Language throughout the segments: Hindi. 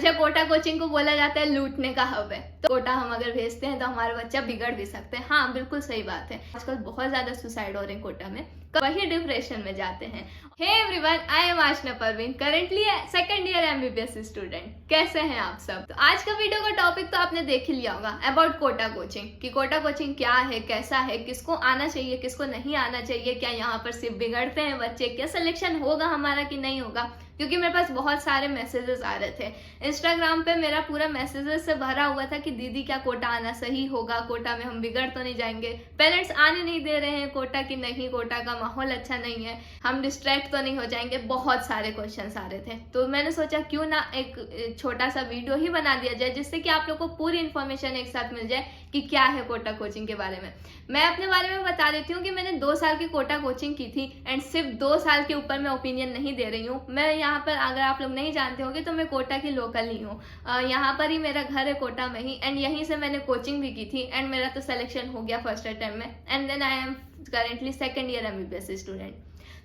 अच्छा, कोटा कोचिंग को बोला जाता है लूटने का हब है, तो कोटा हम अगर भेजते हैं तो हमारे बच्चा बिगड़ भी सकते हैं। हाँ, बिल्कुल सही बात है। आजकल बहुत ज्यादा सुसाइड हो रहे हैं कोटा में, वही डिप्रेशन में जाते हैं। Hey everyone, I am Ashna Parveen, currently second year MBBS student. कैसे हैं आप सब? तो आज का वीडियो का टॉपिक तो आपने देख ही लिया होगा, अबाउट कोटा कोचिंग, कि कोटा कोचिंग क्या है, कैसा है, किसको आना चाहिए, किसको नहीं आना चाहिए, क्या यहाँ पर सिर्फ बिगड़ते हैं बच्चे, क्या सिलेक्शन होगा हमारा कि नहीं होगा। क्योंकि मेरे पास बहुत सारे मैसेजेस आ रहे थे इंस्टाग्राम पे, मेरा पूरा मैसेजेस से भरा हुआ था कि दीदी क्या कोटा आना सही होगा, कोटा में हम बिगड़ तो नहीं जाएंगे, पेरेंट्स आने नहीं दे रहे हैं कोटा की नहीं, कोटा का माहौल अच्छा नहीं है, हम डिस्ट्रैक्ट तो नहीं हो जाएंगे। बहुत सारे क्वेश्चंस आ रहे थे, तो मैंने सोचा क्यों ना एक छोटा सा वीडियो ही बना दिया जाए, जिससे कि आप लोग को पूरी इन्फॉर्मेशन एक साथ मिल जाए कि क्या है कोटा कोचिंग के बारे में। मैं अपने बारे में बता देती हूँ कि मैंने 2 साल की कोटा कोचिंग की थी, एंड सिर्फ 2 साल के ऊपर मैं ओपिनियन नहीं दे रही हूँ। मैं यहाँ पर, अगर आप लोग नहीं जानते होंगे तो मैं कोटा की लोकल ही हूँ, यहाँ पर ही मेरा घर है कोटा में ही, एंड यहीं से मैंने कोचिंग भी की थी, एंड मेरा तो सिलेक्शन हो गया फर्स्ट अटेम्प्ट में, and then I am currently second year MBBS student.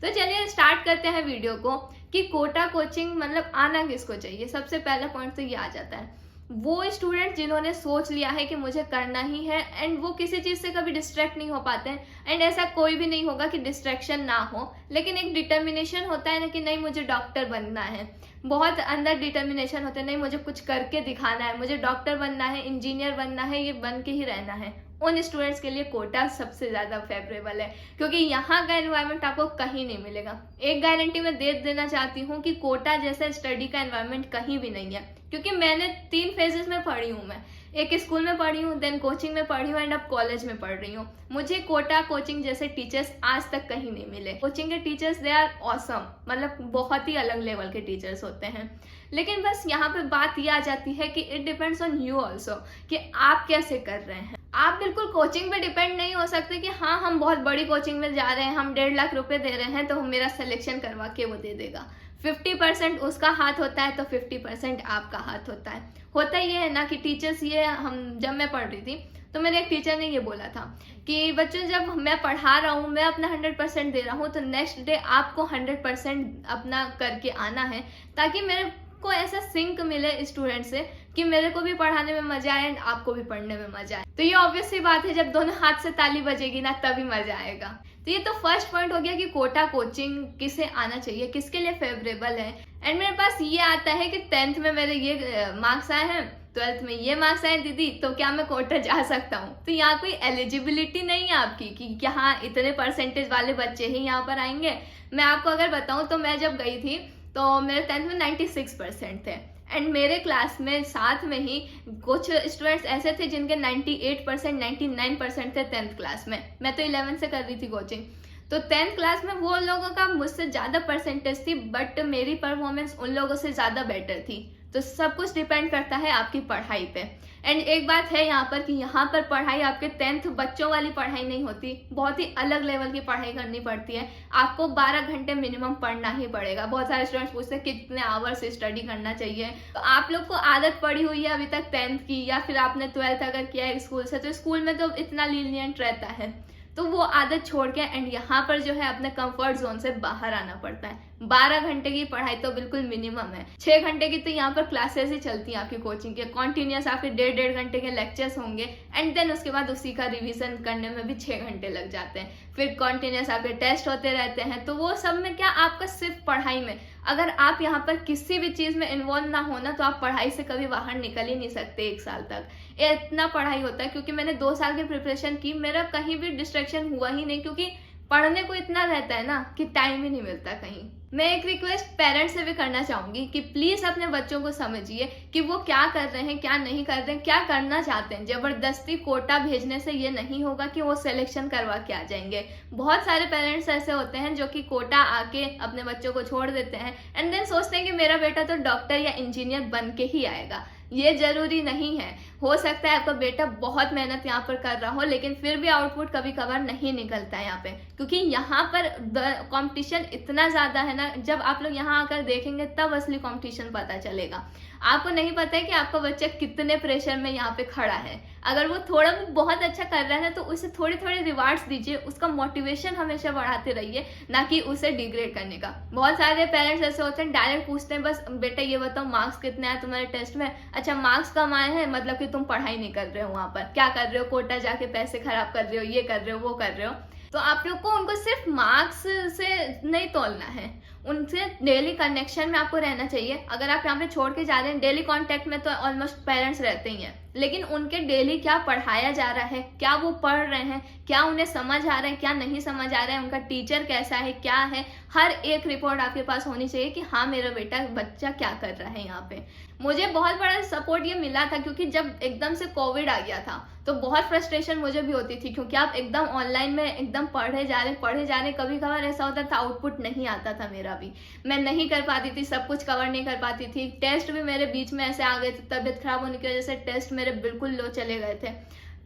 तो चलिए स्टार्ट करते हैं वीडियो को कि कोटा कोचिंग मतलब आना किसको चाहिए। सबसे पहला पॉइंट तो ये आ जाता है, वो स्टूडेंट जिन्होंने सोच लिया है कि मुझे करना ही है, एंड वो किसी चीज से कभी डिस्ट्रैक्ट नहीं हो पाते हैं, एंड ऐसा कोई भी नहीं होगा कि डिस्ट्रैक्शन ना हो, लेकिन एक डिटर्मिनेशन होता है ना कि नहीं मुझे डॉक्टर बनना है, बहुत अंदर डिटर्मिनेशन होता है, नहीं मुझे कुछ करके दिखाना है, मुझे डॉक्टर बनना है, इंजीनियर बनना है, ये बन के ही रहना है। उन स्टूडेंट्स के लिए कोटा सबसे ज्यादा फेवरेबल है, क्योंकि यहाँ का एनवायरनमेंट आपको कहीं नहीं मिलेगा। एक गारंटी मैं दे देना चाहती हूँ कि कोटा जैसा स्टडी का एनवायरनमेंट कहीं भी नहीं है, क्योंकि मैंने 3 फेजेस में पढ़ी हूँ। मैं एक स्कूल में पढ़ी हूँ, देन कोचिंग में पढ़ी हूँ, एंड अब कॉलेज में पढ़ रही हूँ। मुझे कोटा कोचिंग जैसे टीचर्स आज तक कहीं नहीं मिले। कोचिंग के टीचर्स दे आर ऑसम, मतलब बहुत ही अलग लेवल के टीचर्स होते हैं। लेकिन बस यहाँ पे बात ये आ जाती है कि it depends on you also, कि आप कैसे कर रहे हैं। आप बिल्कुल कोचिंग पे डिपेंड नहीं हो सकते कि हाँ हम बहुत बड़ी कोचिंग में जा रहे हैं, हम 1.5 लाख रुपए दे रहे हैं तो मेरा सिलेक्शन करवा के वो दे देगा। 50% उसका हाथ होता है तो 50% आपका हाथ होता है। होता ये है ना कि टीचर्स, ये हम जब मैं पढ़ रही थी तो मेरे एक टीचर ने ये बोला था कि बच्चों जब मैं पढ़ा रहा हूँ, मैं अपना 100% दे रहा हूँ, तो नेक्स्ट डे आपको 100% अपना करके आना है, ताकि मेरे को ऐसा सिंक मिले स्टूडेंट से कि मेरे को भी पढ़ाने में मजा आए एंड आपको भी पढ़ने में मजा आए। तो ये ऑब्वियस सी बात है, जब दोनों हाथ से ताली बजेगी ना तभी मजा आएगा। तो ये तो फर्स्ट पॉइंट हो गया कि कोटा कोचिंग किसे आना चाहिए, किसके लिए फेवरेबल है। एंड मेरे पास ये आता है कि 10th में मेरे ये मार्क्स आए हैं, 12th में ये मार्क्स आए दीदी, तो क्या मैं कोटा जा सकता हूँ? तो यहाँ कोई एलिजिबिलिटी नहीं है आपकी कि यहाँ इतने परसेंटेज वाले बच्चे ही यहाँ पर आएंगे। मैं आपको अगर बताऊँ तो मैं जब गई थी तो मेरे 10th में 96% थे, एंड मेरे क्लास में साथ में ही कुछ स्टूडेंट्स ऐसे थे जिनके 98%, 99% थे 10th क्लास में। मैं तो 11 से कर रही थी कोचिंग, तो 10th क्लास में वो लोगों का मुझसे ज़्यादा परसेंटेज थी, बट मेरी परफॉर्मेंस उन लोगों से ज़्यादा बेटर थी। तो सब कुछ डिपेंड करता है आपकी पढ़ाई पे। एंड एक बात है यहाँ पर कि यहाँ पर पढ़ाई आपके 10th बच्चों वाली पढ़ाई नहीं होती, बहुत ही अलग लेवल की पढ़ाई करनी पड़ती है। आपको 12 घंटे मिनिमम पढ़ना ही पड़ेगा। बहुत सारे स्टूडेंट्स पूछते हैं कितने आवर्स स्टडी करना चाहिए। तो आप लोग को आदत पड़ी हुई है अभी तक 10th की, या फिर आपने 12th अगर किया है स्कूल से, तो स्कूल में तो इतना लीनियंट रहता है, तो वो आदत छोड़ के एंड यहाँ पर जो है अपने कंफर्ट जोन से बाहर आना पड़ता है। 12 घंटे की पढ़ाई तो बिल्कुल मिनिमम है। 6 घंटे की तो यहाँ पर क्लासेस ही चलती हैं आपकी कोचिंग के, कॉन्टिन्यूस आपके 1.5 घंटे के लेक्चर्स होंगे, एंड देन उसके बाद उसी का रिवीजन करने में भी 6 घंटे लग जाते हैं। फिर कॉन्टिन्यूस आपके टेस्ट होते रहते हैं। तो वो सब में क्या, आपका सिर्फ पढ़ाई में, अगर आप यहाँ पर किसी भी चीज में इन्वॉल्व ना होना तो आप पढ़ाई से कभी बाहर निकल ही नहीं सकते 1 साल तक। इतना पढ़ाई होता है, क्योंकि मैंने 2 साल की प्रिपरेशन की, मेरा कहीं भी डिस्ट्रैक्शन हुआ ही नहीं, क्योंकि पढ़ने को इतना रहता है ना कि टाइम ही नहीं मिलता कहीं। मैं एक रिक्वेस्ट पेरेंट्स से भी करना चाहूंगी कि प्लीज अपने बच्चों को समझिए कि वो क्या कर रहे हैं, क्या नहीं कर रहे हैं, क्या करना चाहते हैं। जबरदस्ती कोटा भेजने से ये नहीं होगा कि वो सिलेक्शन करवा के आ जाएंगे। बहुत सारे पेरेंट्स ऐसे होते हैं जो कि कोटा आके अपने बच्चों को छोड़ देते हैं, एंड देन सोचते हैं कि मेरा बेटा तो डॉक्टर या इंजीनियर बन के ही आएगा। ये जरूरी नहीं है। हो सकता है आपका बेटा बहुत मेहनत यहाँ पर कर रहा हो, लेकिन फिर भी आउटपुट कभी कभार नहीं निकलता है यहाँ पे, क्योंकि यहाँ पर कंपटीशन इतना ज्यादा है ना। जब आप लोग यहाँ आकर देखेंगे तब असली कंपटीशन पता चलेगा। आपको नहीं पता है कि आपका बच्चा कितने प्रेशर में यहाँ पे खड़ा है। अगर वो थोड़ा भी बहुत अच्छा कर रहा है तो उसे थोड़ी थोड़ी रिवार्ड्स दीजिए, उसका मोटिवेशन हमेशा बढ़ाते रहिए, ना कि उसे डिग्रेड करने का। बहुत सारे पेरेंट्स ऐसे होते हैं डायरेक्ट पूछते हैं बस बेटा ये बताओ मार्क्स कितने आए तुम्हारे टेस्ट में, अच्छा मार्क्स कम आए हैं मतलब कि तुम पढ़ाई नहीं कर रहे हो, वहां पर क्या कर रहे हो, कोटा जाके पैसे खराब कर रहे हो, ये कर रहे हो वो कर रहे हो। तो आप लोग को उनको सिर्फ मार्क्स से नहीं तोलना है, उनसे डेली कनेक्शन में आपको रहना चाहिए। अगर आप यहाँ पे छोड़ के जा रहे हैं, डेली कांटेक्ट में तो ऑलमोस्ट पेरेंट्स रहते ही हैं, लेकिन उनके डेली क्या पढ़ाया जा रहा है, क्या वो पढ़ रहे हैं, क्या उन्हें समझ आ रहा है, क्या नहीं समझ आ रहा है, उनका टीचर कैसा है, क्या है, हर एक रिपोर्ट आपके पास होनी चाहिए कि हाँ मेरा बच्चा क्या कर रहा है यहाँ पे। मुझे बहुत बड़ा सपोर्ट ये मिला था क्योंकि जब एकदम से कोविड आ गया था तो बहुत फ्रस्ट्रेशन मुझे भी होती थी, क्योंकि आप एकदम ऑनलाइन में एकदम पढ़े जा रहे, कभी कभार ऐसा होता था आउटपुट नहीं आता था, मेरा भी मैं नहीं कर पाती थी, सब कुछ कवर नहीं कर पाती थी। टेस्ट भी मेरे बीच में ऐसे आ गए थे, तबियत खराब होने की वजह से टेस्ट मेरे बिल्कुल लो चले गए थे।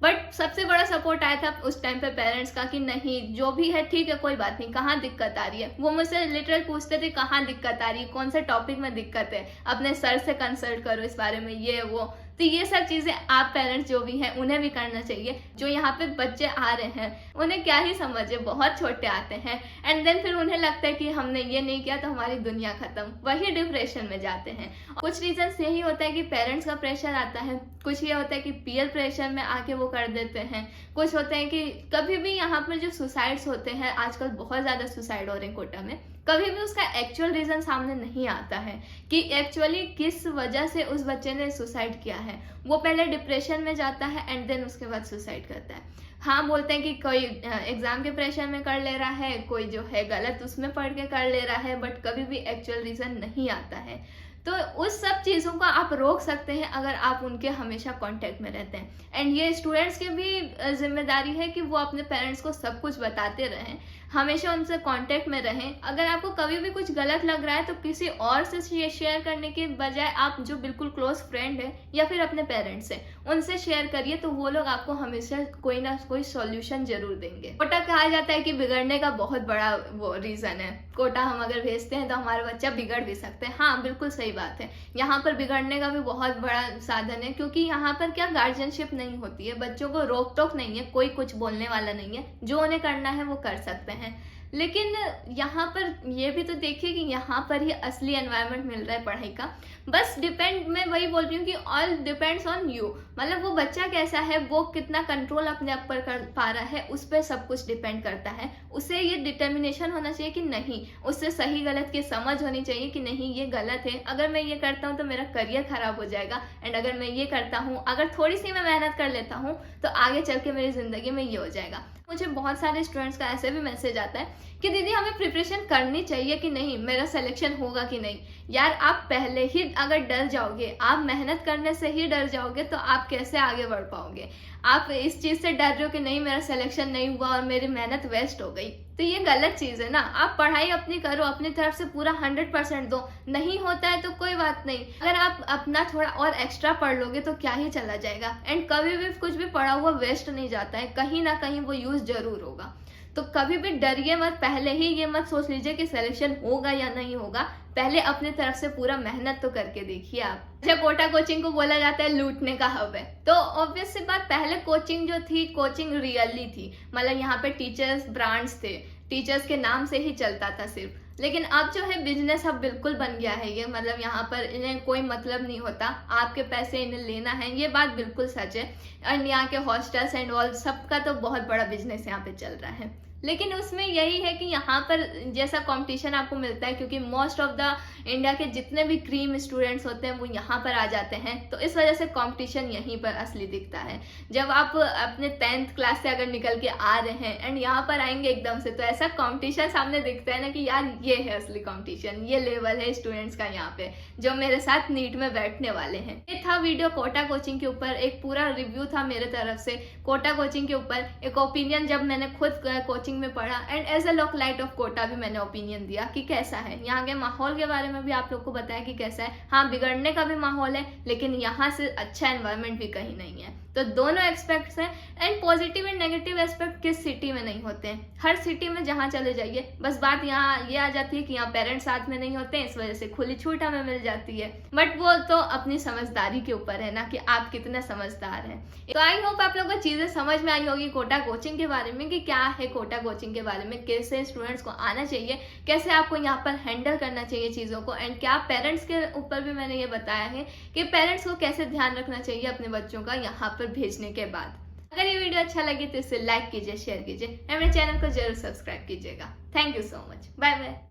बट सबसे बड़ा सपोर्ट आया था उस टाइम पे पेरेंट्स का कि नहीं जो भी है ठीक है, कोई बात नहीं, कहाँ दिक्कत आ रही है। वो मुझसे लिटरल पूछते थे कहाँ दिक्कत आ रही है, कौन से टॉपिक में दिक्कत है, अपने सर से कंसल्ट करो इस बारे में, ये वो। तो ये सब चीजें आप पेरेंट्स जो भी हैं उन्हें भी करना चाहिए। जो यहाँ पे बच्चे आ रहे हैं उन्हें क्या ही समझे, बहुत छोटे आते हैं एंड देन फिर उन्हें लगता है कि हमने ये नहीं किया तो हमारी दुनिया खत्म, वही डिप्रेशन में जाते हैं। कुछ रीजंस यही होता है कि पेरेंट्स का प्रेशर आता है, कुछ ये होता है कि पीयर प्रेशर में आके वो कर देते हैं, कुछ होते हैं कि कभी भी यहाँ पर जो सुसाइड्स होते हैं, आजकल बहुत ज्यादा सुसाइड हो रहे हैं कोटा में, कभी भी उसका एक्चुअल रीजन सामने नहीं आता है कि एक्चुअली किस वजह से उस बच्चे ने सुसाइड किया है। वो पहले डिप्रेशन में जाता है एंड देन उसके बाद सुसाइड करता है। हाँ बोलते हैं कि कोई एग्जाम के प्रेशर में कर ले रहा है, कोई जो है गलत उसमें पढ़ के कर ले रहा है, बट कभी भी एक्चुअल रीजन नहीं आता है। तो उस सब चीज़ों को आप रोक सकते हैं अगर आप उनके हमेशा कांटेक्ट में रहते हैं। एंड ये स्टूडेंट्स की भी जिम्मेदारी है कि वो अपने पेरेंट्स को सब कुछ बताते रहें, हमेशा उनसे कांटेक्ट में रहें। अगर आपको कभी भी कुछ गलत लग रहा है तो किसी और से शेयर करने के बजाय आप जो बिल्कुल क्लोज फ्रेंड है या फिर अपने पेरेंट्स से उनसे शेयर करिए, तो वो लोग आपको हमेशा कोई ना कोई सॉल्यूशन जरूर देंगे। कोटा कहा जाता है कि बिगड़ने का बहुत बड़ा वो रीजन है। कोटा हम अगर भेजते हैं तो हमारा बच्चा बिगड़ भी सकते हैं। हाँ बिल्कुल सही बात है, यहाँ पर बिगड़ने का भी बहुत बड़ा साधन है, क्योंकि यहाँ पर क्या गार्जियनशिप नहीं होती है, बच्चों को रोक टोक नहीं है, कोई कुछ बोलने वाला नहीं है, जो उन्हें करना है वो कर सकते हैं। लेकिन यहाँ पर ये भी तो देखिए कि यहाँ पर ही असली एनवायरनमेंट मिल रहा है पढ़ाई का। बस डिपेंड, मैं वही बोल रही हूँ कि ऑल डिपेंड्स ऑन यू, मतलब वो बच्चा कैसा है, वो कितना कंट्रोल अपने आप पर कर पा रहा है, उस पर सब कुछ डिपेंड करता है। उसे ये डिटर्मिनेशन होना चाहिए कि नहीं, उससे सही गलत की समझ होनी चाहिए कि नहीं ये गलत है, अगर मैं ये करता हूँ तो मेरा करियर खराब हो जाएगा, एंड अगर मैं ये करता हूँ, अगर थोड़ी सी मैं मेहनत कर लेता हूँ तो आगे चल के मेरी जिंदगी में ये हो जाएगा। मुझे बहुत सारे स्टूडेंट्स का ऐसे भी मैसेज आता है कि दीदी हमें प्रिपरेशन करनी चाहिए कि नहीं, मेरा सिलेक्शन होगा कि नहीं। यार आप पहले ही अगर डर जाओगे, आप मेहनत करने से ही डर जाओगे, तो आप कैसे आगे बढ़ पाओगे। आप इस चीज से डर रहे हो कि नहीं मेरा सिलेक्शन नहीं हुआ और मेरी मेहनत वेस्ट हो गई, तो ये गलत चीज है ना। आप पढ़ाई अपनी करो, अपनी तरफ से पूरा 100% दो, नहीं होता है तो कोई बात नहीं, अगर आप अपना थोड़ा और एक्स्ट्रा पढ़ लोगे तो क्या ही चला जाएगा। एंड कभी भी कुछ भी पढ़ा हुआ वेस्ट नहीं जाता है, कहीं ना कहीं वो यूज जरूर होगा। तो कभी भी डरिए मत, पहले ही ये मत सोच लीजिए कि सिलेक्शन होगा या नहीं होगा, पहले अपनी तरफ से पूरा मेहनत तो करके देखिए आप। जब कोटा कोचिंग को बोला जाता है लूटने का हब है, तो ऑब्वियस सी बात, पहले कोचिंग जो थी, कोचिंग रियली थी, मतलब यहाँ पे टीचर्स ब्रांड्स थे, टीचर्स के नाम से ही चलता था सिर्फ। लेकिन अब जो है बिजनेस अब बिल्कुल बन गया है ये, मतलब यहाँ पर इन्हें कोई मतलब नहीं होता, आपके पैसे इन्हें लेना है, ये बात बिल्कुल सच है। और यहाँ के हॉस्टल्स एंड ऑल सबका तो बहुत बड़ा बिजनेस यहाँ पे चल रहा है। लेकिन उसमें यही है कि यहाँ पर जैसा कंपटीशन आपको मिलता है, क्योंकि मोस्ट ऑफ द इंडिया के जितने भी क्रीम स्टूडेंट्स होते हैं वो यहाँ पर आ जाते हैं, तो इस वजह से कंपटीशन यहीं पर असली दिखता है। जब आप अपने 10th क्लास से अगर निकल के आ रहे हैं एंड यहाँ पर आएंगे एकदम से, तो ऐसा कंपटीशन सामने दिखता है ना कि यार ये है असली कंपटीशन, ये लेवल है स्टूडेंट्स का यहाँ पे जो मेरे साथ नीट में बैठने वाले हैं। ये था वीडियो कोटा कोचिंग के ऊपर, एक पूरा रिव्यू था मेरे तरफ से कोटा कोचिंग के ऊपर, एक ओपिनियन जब मैंने खुद कोचिंग कोचिंग में पढ़ा and as a localite of Kota भी मैंने ओपिनियन दिया कि कैसा है यहाँ के माहौल के बारे में भी आप लोग को बताया कि कैसा है। हाँ, बिगड़ने का भी माहौल है, लेकिन यहाँ से अच्छा एनवायरनमेंट भी कहीं नहीं है। तो दोनों एस्पेक्ट्स हैं and positive and negative aspect किस सिटी में नहीं होते हैं। हर सिटी में जहाँ चले जाइए, बस बात यहाँ ये आ जाती है कि यहाँ पेरेंट्स साथ में नहीं होते हैं, इस वजह से खुली छूट हमें मिल जाती है। बट वो तो अपनी समझदारी के ऊपर है ना कि आप कितने समझदार हैं। तो आई होप आप लोगों को चीजें समझ में आई होगी कोटा कोचिंग के बारे में कि क्या है कोटा कोचिंग के बारे में, कैसे स्टूडेंट्स को आना चाहिए, कैसे आपको यहाँ पर हैंडल करना चाहिए चीज़ों को एंड क्या पेरेंट्स के ऊपर भी मैंने ये बताया है कि पेरेंट्स को कैसे ध्यान रखना चाहिए अपने बच्चों का यहाँ पर भेजने के बाद। अगर ये वीडियो अच्छा लगे तो इसे लाइक कीजिए, शेयर कीजिए एंड मेरे चैनल को जरूर सब्सक्राइब कीजिएगा। Thank you so much, bye bye.